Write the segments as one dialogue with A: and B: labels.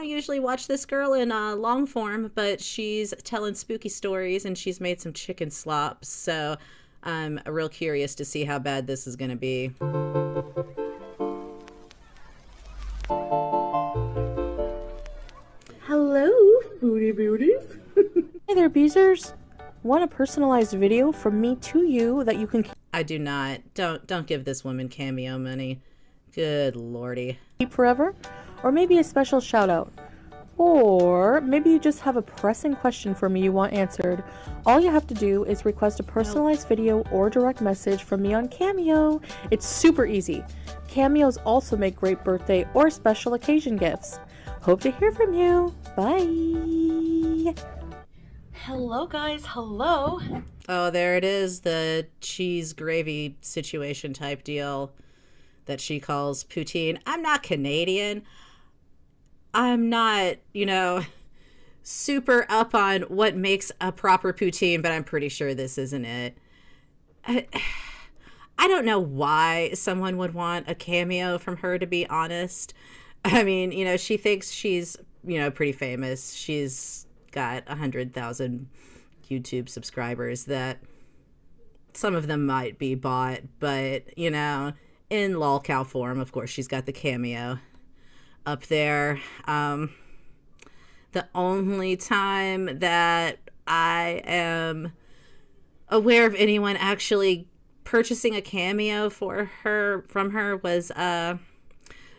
A: don't usually watch this girl in long form, but she's telling spooky stories and she's made some chicken slop. So I'm real curious to see how bad this is going to be.
B: Hello, foodie beauties. Hey there, Beezers. Want a personalized video from me to you that you can
A: I do not. Don't give this woman cameo money. Good lordy.
B: keep forever? Or maybe a special shout out? Or maybe you just have a pressing question for me you want answered. All you have to do is request a personalized video or direct message from me on Cameo. It's super easy. Cameos also make great birthday or special occasion gifts. Hope to hear from you. Bye. Hello guys, hello.
A: Oh, there it is, the cheese gravy situation type deal that she calls poutine. I'm not Canadian. I'm not, super up on what makes a proper poutine, but I'm pretty sure this isn't it. I don't know why someone would want a cameo from her, to be honest. I mean, she thinks she's, pretty famous. She's got 100,000 YouTube subscribers that some of them might be bought, but, in lolcow form, of course, she's got the cameo up there. The only time that I am aware of anyone actually purchasing a cameo from her was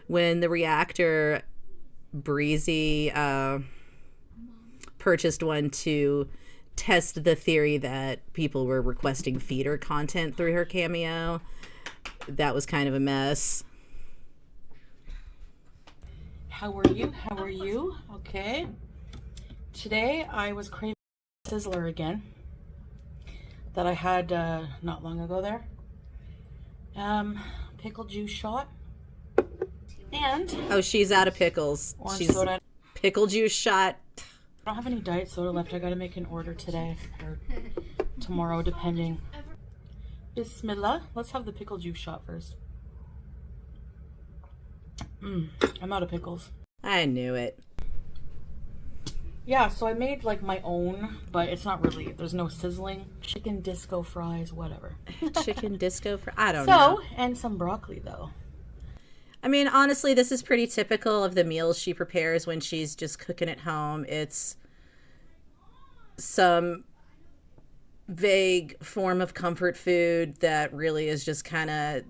A: when the reactor Breezy purchased one to test the theory that people were requesting feeder content through her cameo. That was kind of a mess.
B: How are you? How are you? Okay. Today I was craving Sizzler again that I had not long ago there. Pickle juice shot. And
A: oh, she's out of pickles.
B: Orange
A: She's
B: soda.
A: Pickle juice shot.
B: I don't have any diet soda left. I gotta make an order today or tomorrow, depending. Bismillah. Let's have the pickle juice shot first. I'm out of pickles.
A: I knew it.
B: Yeah, so I made like my own, but it's not really. There's no sizzling. Chicken disco fries, whatever.
A: Chicken disco I don't know.
B: And some broccoli though.
A: I mean, honestly, this is pretty typical of the meals she prepares when she's just cooking at home. It's some vague form of comfort food that really is just kind of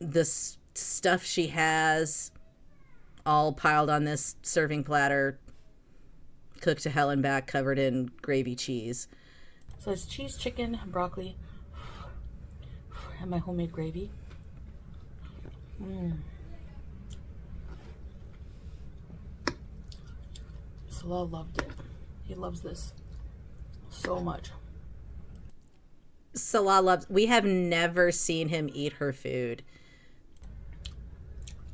A: the stuff she has all piled on this serving platter, cooked to hell and back, covered in gravy cheese.
B: So it's cheese, chicken, broccoli, and my homemade gravy. Salah loved it. He loves this so much.
A: Salah loves. We have never seen him eat her food.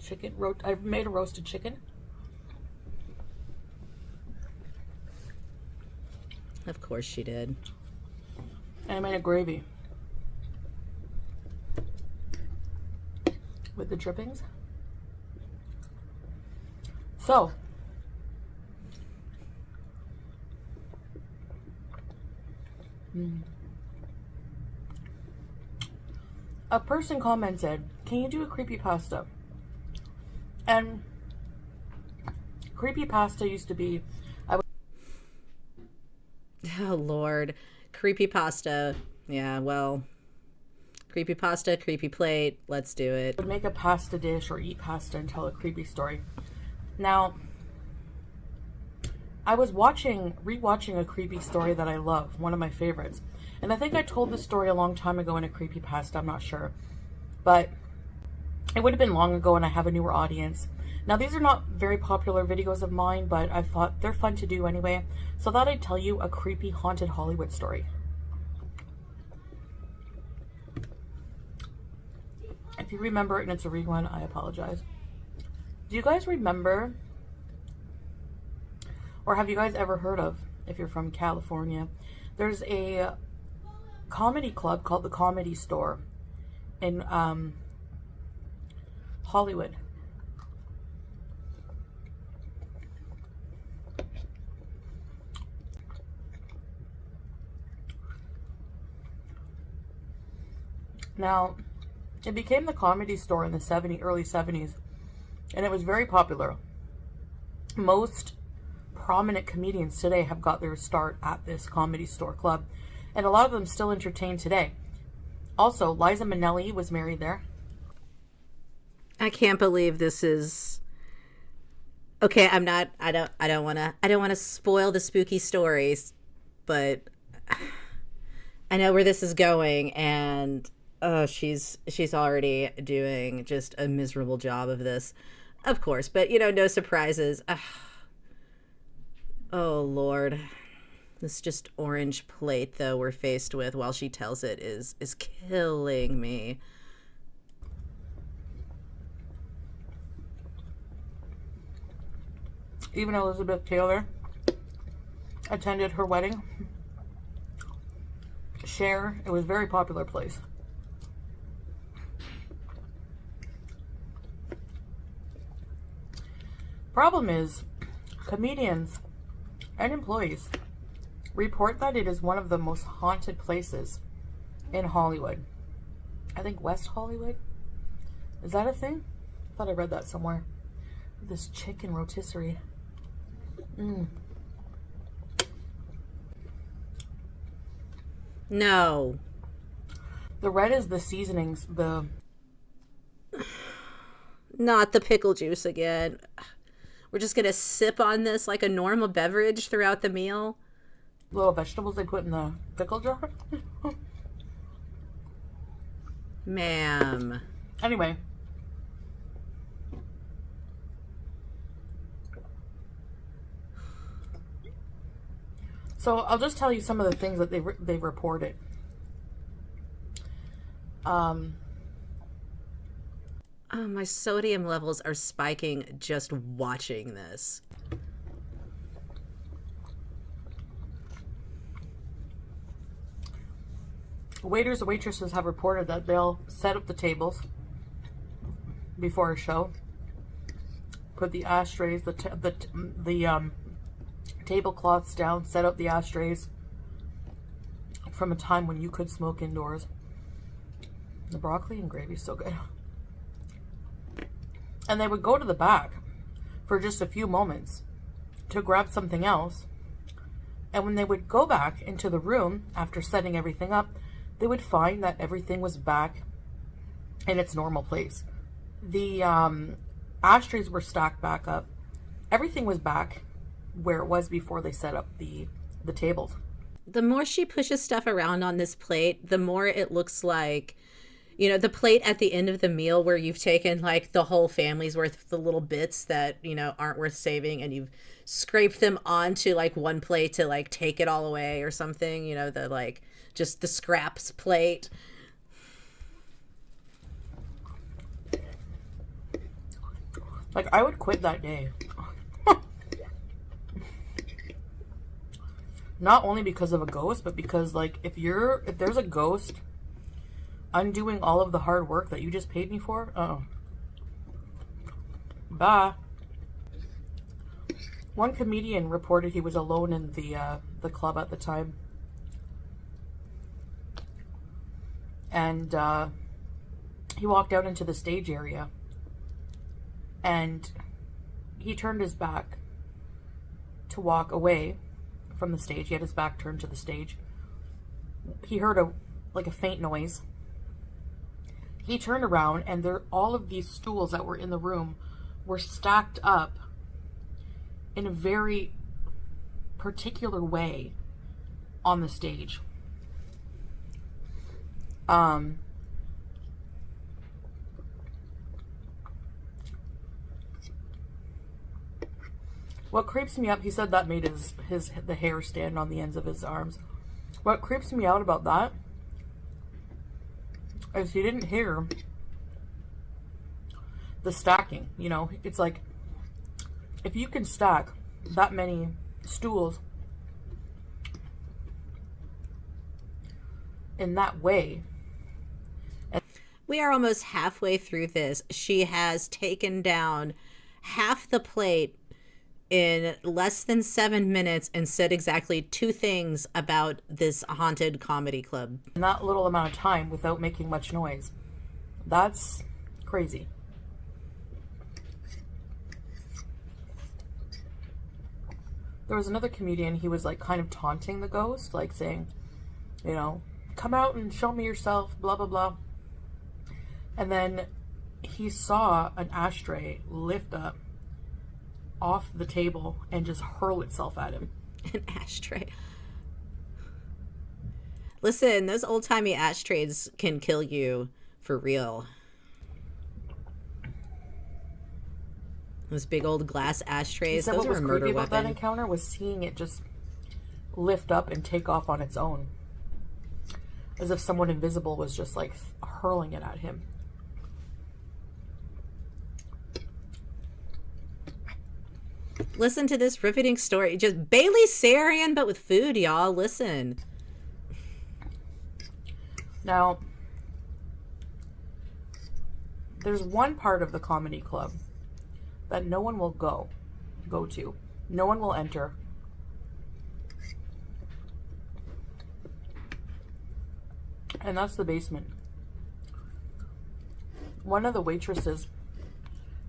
B: Chicken. I've made a roasted chicken.
A: Of course she did.
B: And I made a gravy with the drippings. So, a person commented, "Can you do a creepypasta?" And creepypasta used to be,
A: Oh, Lord. Creepypasta. Yeah, well, creepypasta, creepy plate. Let's do it.
B: would make a pasta dish or eat pasta and tell a creepy story. Now, I was rewatching a creepy story that I love, one of my favorites. And I think I told this story a long time ago in a creepypasta, I'm not sure. But it would have been long ago and I have a newer audience. Now, these are not very popular videos of mine, but I thought they're fun to do anyway. So I thought I'd tell you a creepy haunted Hollywood story. If you remember it and it's a rerun, I apologize. Do you guys remember, or have you guys ever heard of, if you're from California, there's a comedy club called the Comedy Store in Hollywood. Now, it became the Comedy Store in the early 70s, and it was very popular. Most prominent comedians today have got their start at this Comedy Store club, and a lot of them still entertain today. Also, Liza Minnelli was married there.
A: I can't believe this is okay. I don't want to spoil the spooky stories, but I know where this is going, and she's already doing just a miserable job of this, of course. But no surprises. Oh Lord, this just orange plate though we're faced with while she tells it is killing me.
B: Even Elizabeth Taylor attended her wedding. Cher, it was a very popular place. Problem is, comedians and employees report that it is one of the most haunted places in Hollywood. I think West Hollywood? Is that a thing? I thought I read that somewhere. This chicken rotisserie.
A: No.
B: The red is the seasonings,
A: Not the pickle juice again. We're just gonna sip on this like a normal beverage throughout the meal.
B: little vegetables they put in the pickle jar.
A: Ma'am.
B: Anyway. So I'll just tell you some of the things that they've reported.
A: Oh, my sodium levels are spiking just watching this.
B: Waiters and waitresses have reported that they'll set up the tables before a show, put the ashtrays, the tablecloths down, set up the ashtrays from a time when you could smoke indoors. The broccoli and gravy is so good. And they would go to the back for just a few moments to grab something else. And when they would go back into the room after setting everything up, they would find that everything was back in its normal place. The ashtrays were stacked back up. Everything was back where it was before they set up the tables.
A: The more she pushes stuff around on this plate, the more it looks like, the plate at the end of the meal where you've taken like the whole family's worth of the little bits that, aren't worth saving, and you've scraped them onto like one plate to like take it all away or something, the like just the scraps plate.
B: Like, I would quit that day. Not only because of a ghost, but because like if there's a ghost undoing all of the hard work that you just paid me for, bye. One comedian reported he was alone in the club at the time, and he walked out into the stage area, and he turned his back to walk away from the stage. He had his back turned to the stage. He heard a faint noise. He turned around, and all of these stools that were in the room were stacked up in a very particular way on the stage. What creeps me up, he said that made the hair stand on the ends of his arms. What creeps me out about that is he didn't hear the stacking. It's like, if you can stack that many stools in that way.
A: We are almost halfway through this. She has taken down half the plate in less than 7 minutes and said exactly 2 things about this haunted comedy club.
B: In that little amount of time without making much noise. That's crazy. There was another comedian, he was like kind of taunting the ghost, like saying, you know, come out and show me yourself, blah, blah, blah. And then he saw an ashtray lift up off the table and just hurl itself at him.
A: An ashtray. Listen, those old-timey ashtrays can kill you for real. Those big old glass ashtrays, those were a murder
B: weapon. What was creepy about that encounter was seeing it just lift up and take off on its own. As if someone invisible was just like hurling it at him.
A: Listen to this riveting story. Just Bailey Sarian, but with food, y'all. Listen.
B: Now, there's one part of the comedy club that no one will go to. No one will enter. And that's the basement. One of the waitresses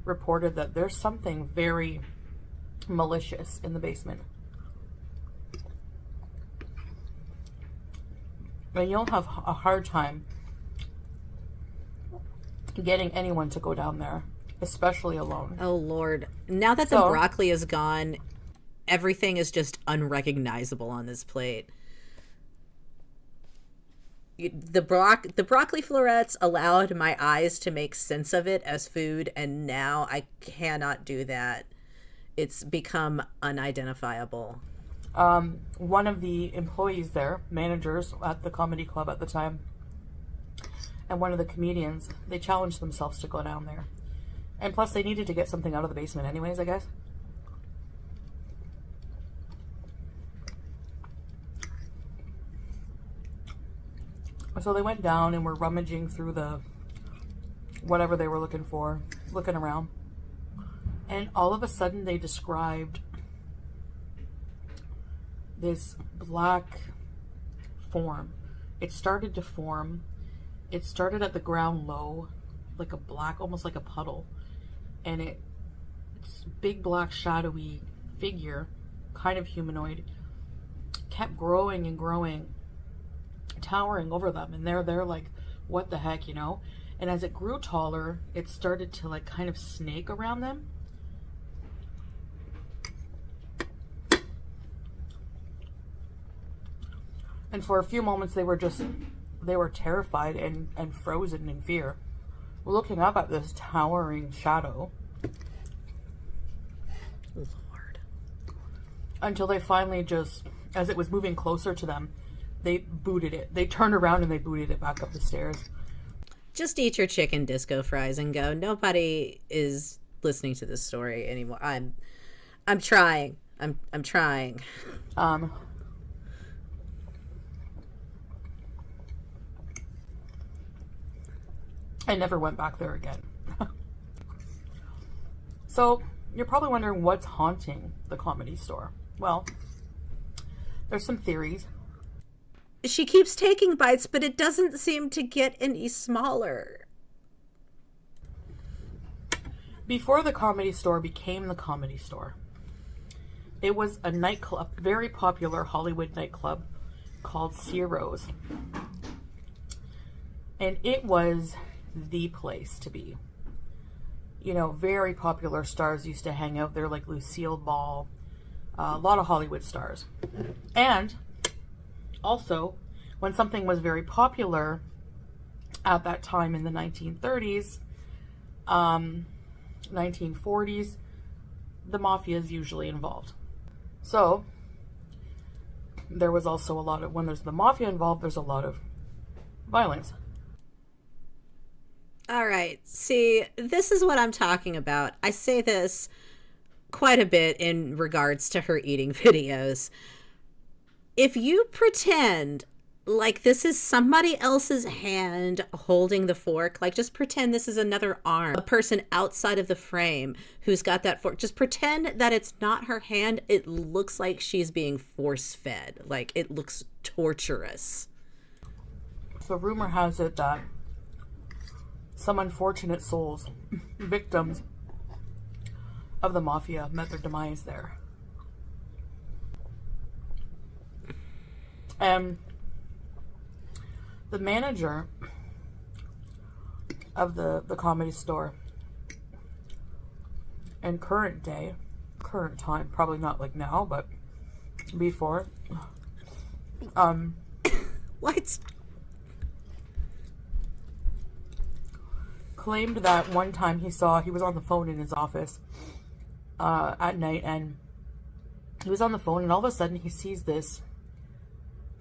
B: reported that there's something very malicious in the basement. And you'll have a hard time getting anyone to go down there, especially alone.
A: Oh, Lord. Now that the broccoli is gone, everything is just unrecognizable on this plate. The broccoli florets allowed my eyes to make sense of it as food, and now I cannot do that. It's become unidentifiable.
B: One of the employees there, managers at the comedy club at the time, and one of the comedians, they challenged themselves to go down there. And plus they needed to get something out of the basement anyways, I guess. So they went down and were rummaging through the whatever they were looking for, looking around. And all of a sudden they described this black form. It started to form. It started at the ground low, like a black, almost like a puddle. And it's big black shadowy figure, kind of humanoid, kept growing and growing, towering over them. And they're like, what the heck, you know? And as it grew taller, it started to like kind of snake around them. And for a few moments they were terrified and frozen in fear, looking up at this towering shadow.
A: Lord.
B: Until they finally just, as it was moving closer to them, they booted it. They turned around and they booted it back up the stairs.
A: Just eat your chicken disco fries and go. Nobody is listening to this story anymore. I'm trying. I'm trying.
B: I never went back there again. So, you're probably wondering what's haunting the Comedy Store. Well, there's some theories.
A: She keeps taking bites, but it doesn't seem to get any smaller.
B: Before the Comedy Store became the Comedy Store, it was a nightclub, very popular Hollywood nightclub called Ciro's. And it was the place to be. You know, very popular stars used to hang out there, like Lucille Ball, a lot of Hollywood stars. And also, when something was very popular at that time in the 1930s, 1940s, the mafia is usually involved. So there was also a lot of, when there's the mafia involved, there's a lot of violence.
A: All right. See, this is what I'm talking about. I say this quite a bit in regards to her eating videos. If you pretend like this is somebody else's hand holding the fork. Like, just pretend this is another arm, a person outside of the frame who's got that fork. Just pretend that it's not her hand. It looks like she's being force fed. Like, it looks torturous.
B: So rumor has it that some unfortunate souls, victims of the mafia, met their demise there. And the manager of the comedy store in current time, probably not like now, but before,
A: What?
B: claimed that one time he was on the phone in his office at night, and he was on the phone, and all of a sudden he sees this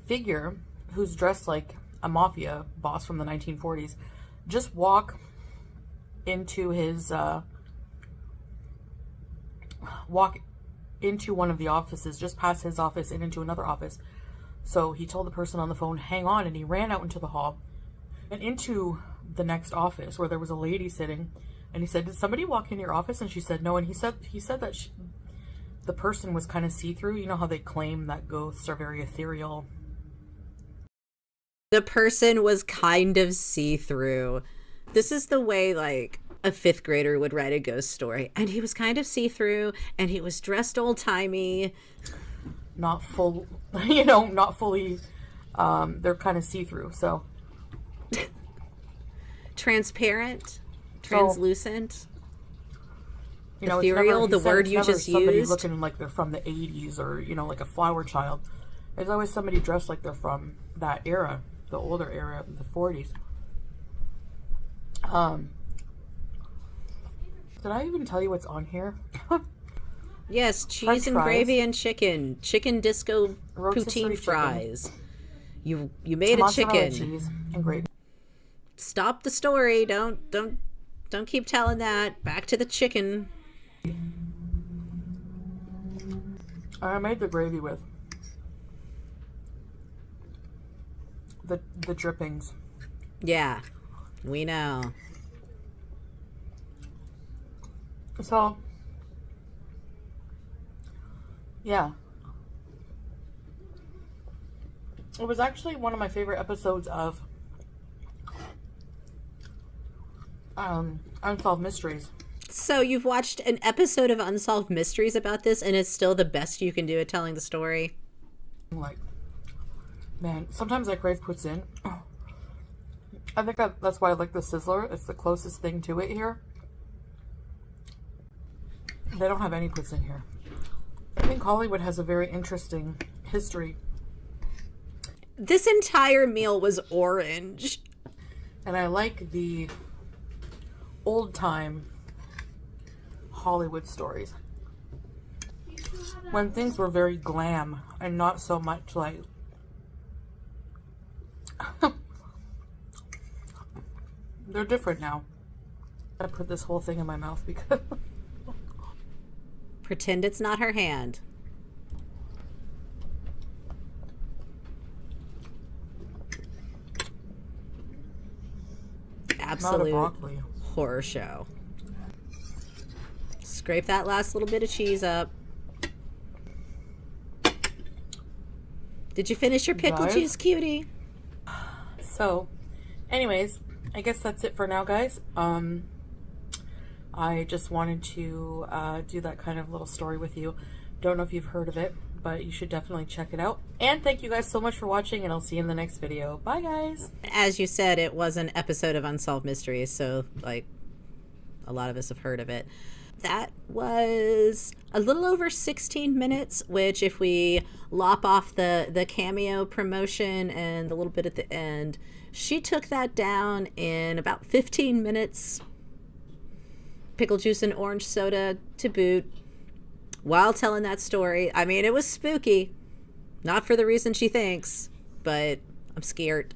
B: figure who's dressed like a mafia boss from the 1940s just walk into one of the offices, just past his office and into another office. So he told the person on the phone, hang on, and he ran out into the hall and into the next office where there was a lady sitting, and he said, did somebody walk in your office? And she said no. And he said that the person was kind of see-through. You know how they claim that ghosts are very ethereal.
A: The person was kind of see-through. This is the way, like, a fifth grader would write a ghost story. And he was kind of see-through, and he was dressed old-timey.
B: Not full, not fully, they're kind of see-through, so.
A: Transparent, translucent,
B: ethereal,
A: the word you just
B: somebody
A: used.
B: Looking like they're from the 80s or, like a flower child. There's always somebody dressed like they're from that era, the older era, the 40s. Did I even tell you what's on here?
A: Yes, cheese
B: French
A: and
B: fries.
A: gravy and chicken disco poutine fries. You made a
B: Mozzarella
A: chicken.
B: cheese and gravy.
A: Stop the story. Don't keep telling that. Back to the chicken.
B: I made the gravy with the drippings.
A: Yeah, we know.
B: So, yeah. It was actually one of my favorite episodes of Unsolved Mysteries.
A: So you've watched an episode of Unsolved Mysteries about this, and it's still the best you can do at telling the story?
B: Like, man, sometimes I crave poutine. I think that's why I like the Sizzler. It's the closest thing to it here. They don't have any poutine here. I think Hollywood has a very interesting history.
A: This entire meal was orange.
B: And I like the old-time Hollywood stories. When things were very glam and not so much like... They're different now. I put this whole thing in my mouth because...
A: Pretend it's not her hand. Absolute horror show. Scrape that last little bit of cheese up. Did you finish your pickle juice, cutie?
B: So, anyways, I guess that's it for now, guys. I just wanted to do that kind of little story with you. Don't know if you've heard of it, but you should definitely check it out. And thank you guys so much for watching, and I'll see you in the next video. Bye, guys!
A: As you said, it was an episode of Unsolved Mysteries, so, like, a lot of us have heard of it. That was a little over 16 minutes, which if we lop off the cameo promotion and the little bit at the end, she took that down in about 15 minutes. Pickle juice and orange soda to boot, while telling that story. I mean, it was spooky. Not for the reason she thinks, but I'm scared.